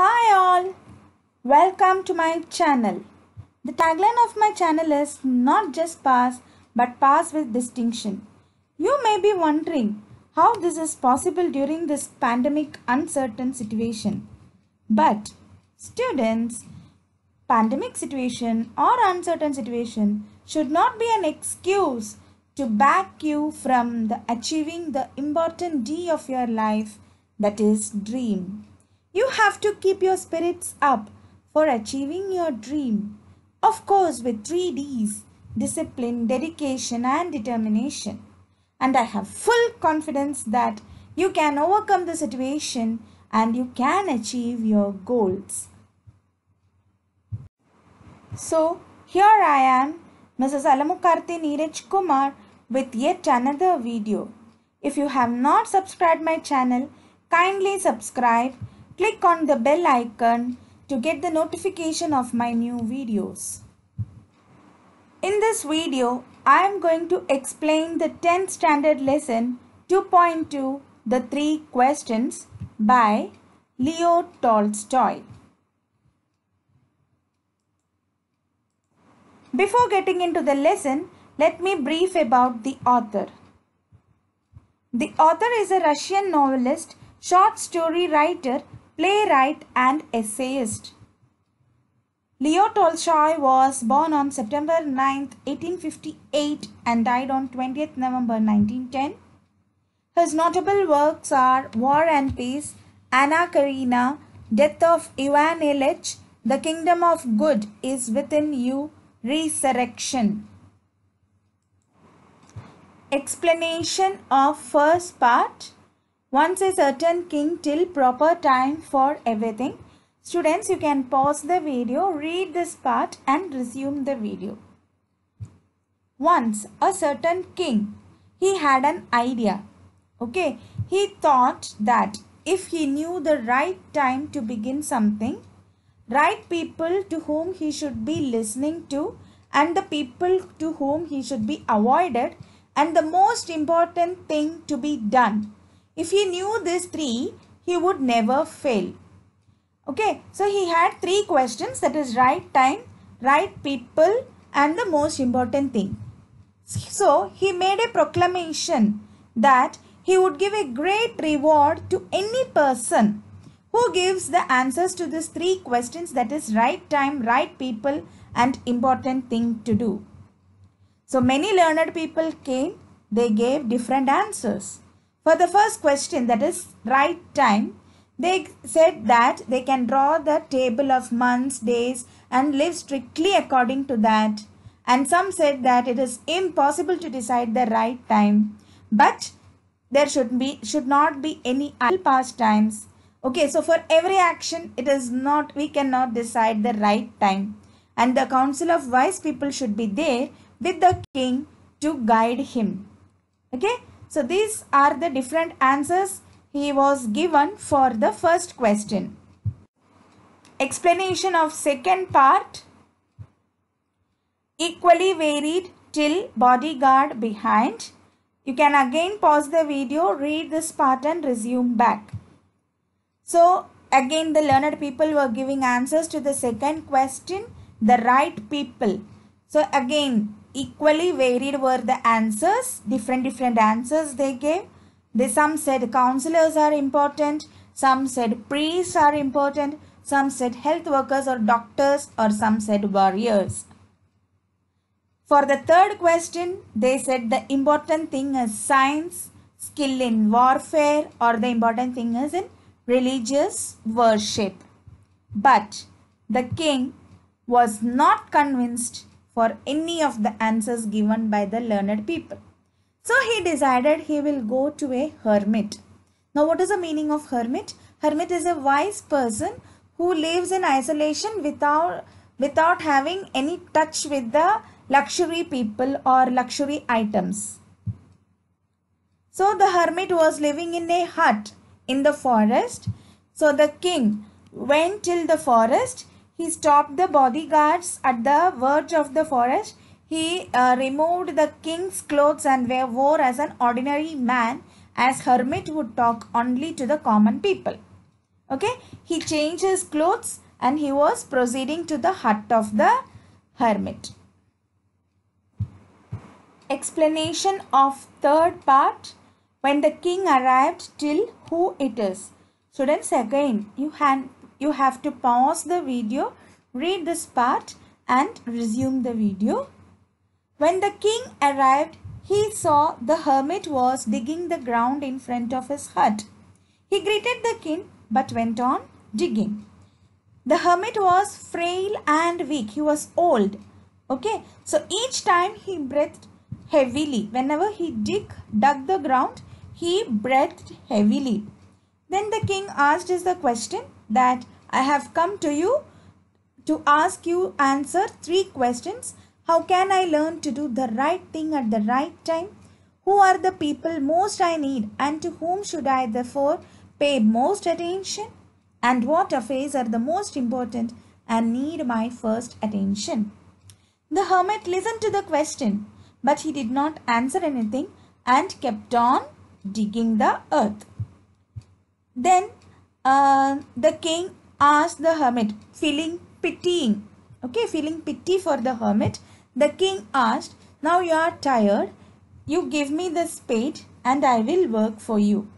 Hi all, welcome to my channel. The tagline of my channel is not just pass but pass with distinction. You may be wondering how this is possible during this pandemic uncertain situation. But students, pandemic situation or uncertain situation should not be an excuse to back you from achieving the important D of your life, that is dream. You have to keep your spirits up for achieving your dream. Of course, with 3 Ds: discipline, dedication, and determination. And I have full confidence that you can overcome the situation and you can achieve your goals. So, here I am, Mrs. Alamukarthi Neeraj Kumar, with yet another video. If you have not subscribed my channel, kindly subscribe. Click on the bell icon to get the notification of my new videos. In this video, I am going to explain the 10th standard lesson 2.2, The 3 Questions by Leo Tolstoy. Before getting into the lesson, let me brief about the author. The author is a Russian novelist, short story writer, playwright and essayist. Leo Tolstoy was born on September 9, 1858 and died on 20th November 1910. His notable works are War and Peace, Anna Karenina, Death of Ivan Ilyich, The Kingdom of Good is Within You, Resurrection. Explanation of first part. Once a certain king till proper time for everything. Students, you can pause the video, read this part and resume the video. Once a certain king, he had an idea. Okay, he thought that if he knew the right time to begin something, right people to whom he should be listening to and the people to whom he should be avoided, and the most important thing to be done. If he knew these 3, he would never fail. Okay, so he had 3 questions, that is right time, right people and the most important thing. So he made a proclamation that he would give a great reward to any person who gives the answers to these 3 questions, that is right time, right people and important thing to do. So many learned people came, they gave different answers. For the first question, that is right time, they said that they can draw the table of months, days and live strictly according to that. And some said that it is impossible to decide the right time, but there should not be any idle pastimes. Okay, so for every action, we cannot decide the right time. And the council of wise people should be there with the king to guide him. Okay, so these are the different answers he was given for the first question. Explanation of second part. Equally varied till bodyguard behind. You can again pause the video, read this part and resume back. So again the learned people were giving answers to the second question, the right people. So again equally varied were the answers, different answers they gave. Some said counselors are important, some said priests are important, some said health workers or doctors, or some said warriors. For the third question, they said the important thing is science, skill in warfare, or the important thing is in religious worship. But the king was not convinced for any of the answers given by the learned people. So he decided he will go to a hermit. Now what is the meaning of hermit? Hermit is a wise person who lives in isolation without having any touch with the luxury people or luxury items. So the hermit was living in a hut in the forest. So the king went till the forest. He stopped the bodyguards at the verge of the forest. He removed the king's clothes and wore as an ordinary man, as hermit would talk only to the common people. Okay, he changed his clothes and he was proceeding to the hut of the hermit. Explanation of third part. When the king arrived till who it is. Students, again you have to pause the video, read this part and resume the video. When the king arrived, he saw the hermit was digging the ground in front of his hut. He greeted the king but went on digging. The hermit was frail and weak. He was old. Okay, so each time he breathed heavily. Whenever he dug the ground, he breathed heavily. Then the king asked us the question that I have come to you to ask you answer 3 questions. How can I learn to do the right thing at the right time? Who are the people most I need and to whom should I therefore pay most attention? And what affairs are the most important and need my first attention? The hermit listened to the question, but he did not answer anything and kept on digging the earth. Then the king asked the hermit, feeling pity for the hermit. The king asked, now you are tired, you give me the spade and I will work for you.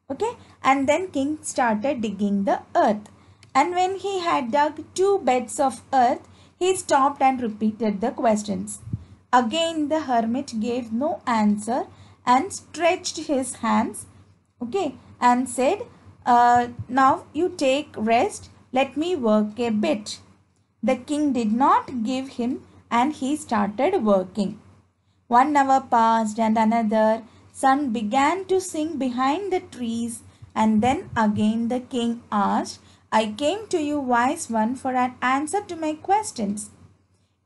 Okay, and then king started digging the earth. And when he had dug 2 beds of earth, he stopped and repeated the questions. Again the hermit gave no answer and stretched his hands, okay, and said, now you take rest, let me work a bit. The king did not give him and he started working. 1 hour passed and another. Sun began to sink behind the trees, and then again the king asked, I came to you, wise one, for an answer to my questions.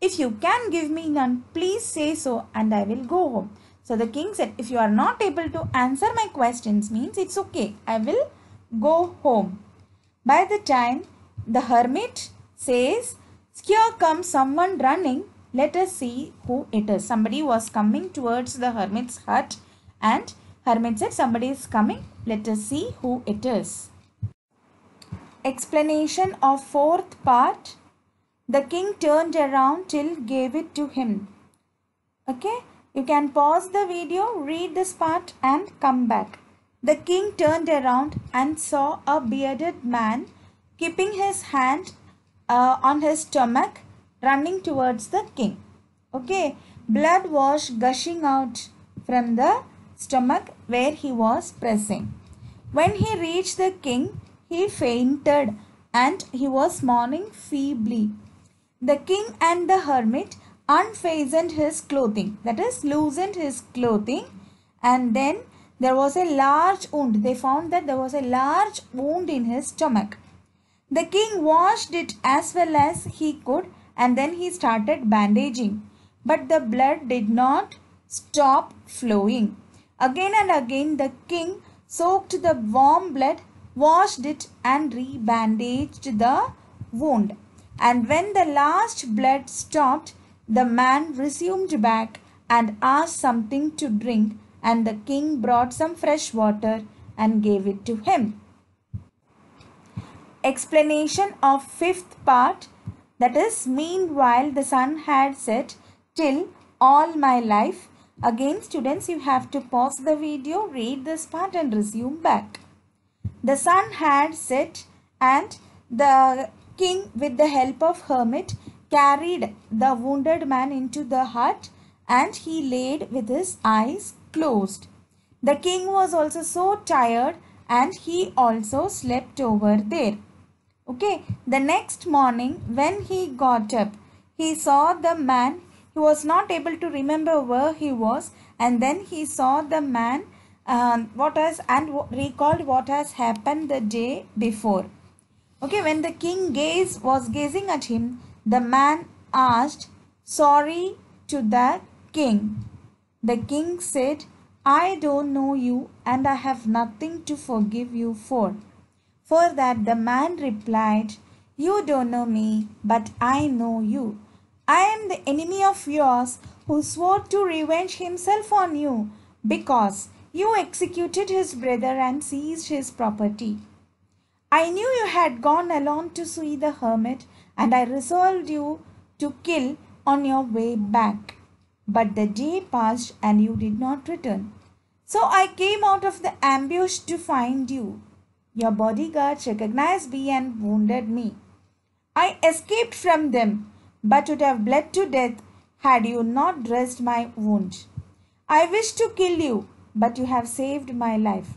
If you can give me none, please say so and I will go home. So the king said, if you are not able to answer my questions, means it's okay, I will go home. By the time the hermit says, here comes someone running, let us see who it is. Somebody was coming towards the hermit's hut and hermit said, somebody is coming, let us see who it is. Explanation of 4th part. The king turned around till gave it to him. Okay, you can pause the video, read this part and come back. The king turned around and saw a bearded man keeping his hand on his stomach, running towards the king. Okay, blood was gushing out from the stomach where he was pressing. When he reached the king, he fainted and he was mourning feebly. The king and the hermit unfastened his clothing, that is, loosened his clothing, and then there was a large wound. They found that there was a large wound in his stomach. The king washed it as well as he could and then he started bandaging. But the blood did not stop flowing. Again and again the king soaked the warm blood, washed it and re-bandaged the wound. And when the last blood stopped, the man resumed back and asked something to drink, and the king brought some fresh water and gave it to him. Explanation of 5th part, that is, meanwhile the sun had set till all my life. Again students, you have to pause the video, read this part and resume back. The sun had set and the king with the help of hermit carried the wounded man into the hut and he laid with his eyes closed. The king was also so tired and he also slept over there. Okay, the next morning when he got up, he saw the man. He was not able to remember where he was, and then he saw the man recalled what has happened the day before. Okay, when the king was gazing at him, the man asked sorry to the king. The king said, I don't know you and I have nothing to forgive you for. For that the man replied, you don't know me, but I know you. I am the enemy of yours who swore to revenge himself on you because you executed his brother and seized his property. I knew you had gone alone to see the hermit, and I resolved you to kill on your way back. But the day passed and you did not return. So I came out of the ambush to find you. Your bodyguards recognized me and wounded me. I escaped from them, but would have bled to death had you not dressed my wound. I wished to kill you, but you have saved my life.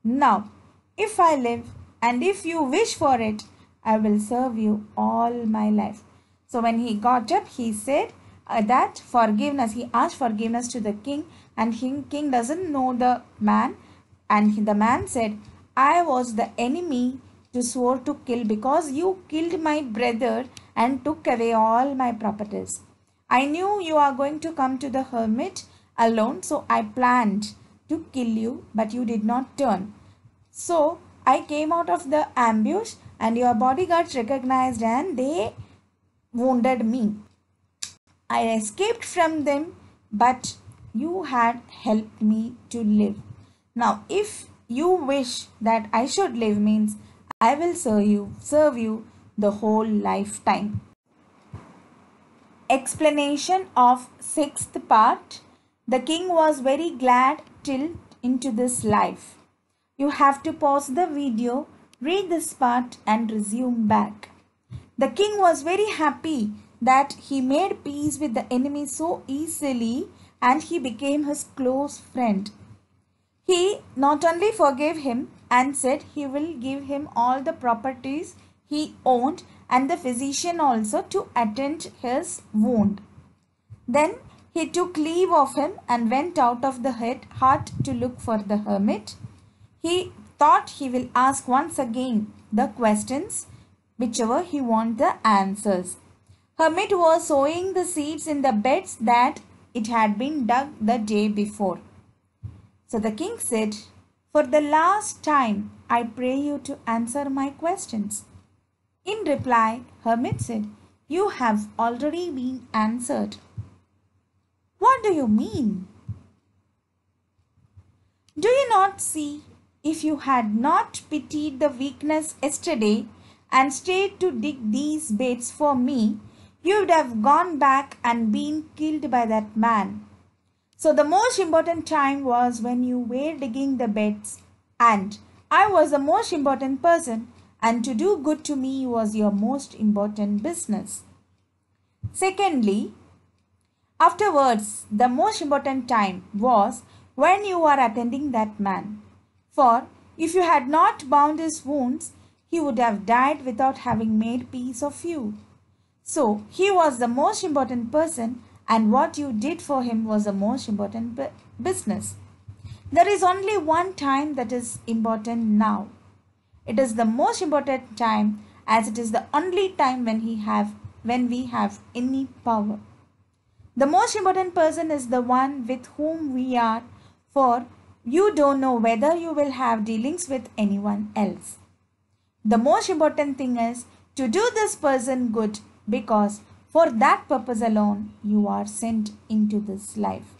Now, if I live, and if you wish for it, I will serve you all my life. So when he got up, he said that forgiveness, he asked forgiveness to the king, and king doesn't know the man. And the man said, I was the enemy to swore to kill because you killed my brother and took away all my properties. I knew you are going to come to the hermit alone, so I planned to kill you, but you did not turn. So I came out of the ambush and your bodyguards recognized and they wounded me. I escaped from them, but you had helped me to live. Now, if you wish that I should live means I will serve you the whole lifetime. Explanation of sixth part. The king was very glad till into this life. You have to pause the video, read this part and resume back. The king was very happy that he made peace with the enemy so easily and he became his close friend. He not only forgave him and said he will give him all the properties he owned and the physician also to attend his wound. Then he took leave of him and went out of the hut to look for the hermit. He thought he will ask once again the questions, whichever he want the answers. Hermit was sowing the seeds in the beds that it had been dug the day before. So the king said, for the last time, I pray you to answer my questions. In reply, hermit said, you have already been answered. What do you mean? Do you not see? If you had not pitied the weakness yesterday and stayed to dig these beds for me, you would have gone back and been killed by that man. So the most important time was when you were digging the beds, and I was the most important person, and to do good to me was your most important business. Secondly, afterwards, the most important time was when you were attending that man. For if you had not bound his wounds, he would have died without having made peace of you. So he was the most important person and what you did for him was the most important business. There is only one time that is important now. It is the most important time as it is the only time when we have any power. The most important person is the one with whom we are, for you don't know whether you will have dealings with anyone else. The most important thing is to do this person good because for that purpose alone you are sent into this life.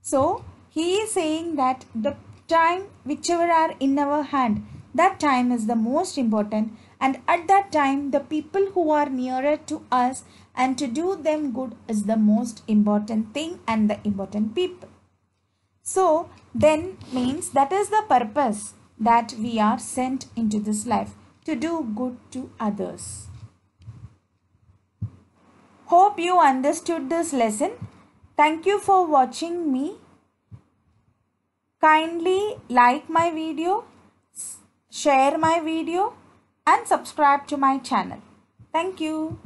So he is saying that the time whichever are in our hand, that time is the most important, and at that time the people who are nearer to us and to do them good is the most important thing and the important people. So then means that is the purpose that we are sent into this life, to do good to others. Hope you understood this lesson. Thank you for watching me. Kindly like my video, share my video and subscribe to my channel. Thank you.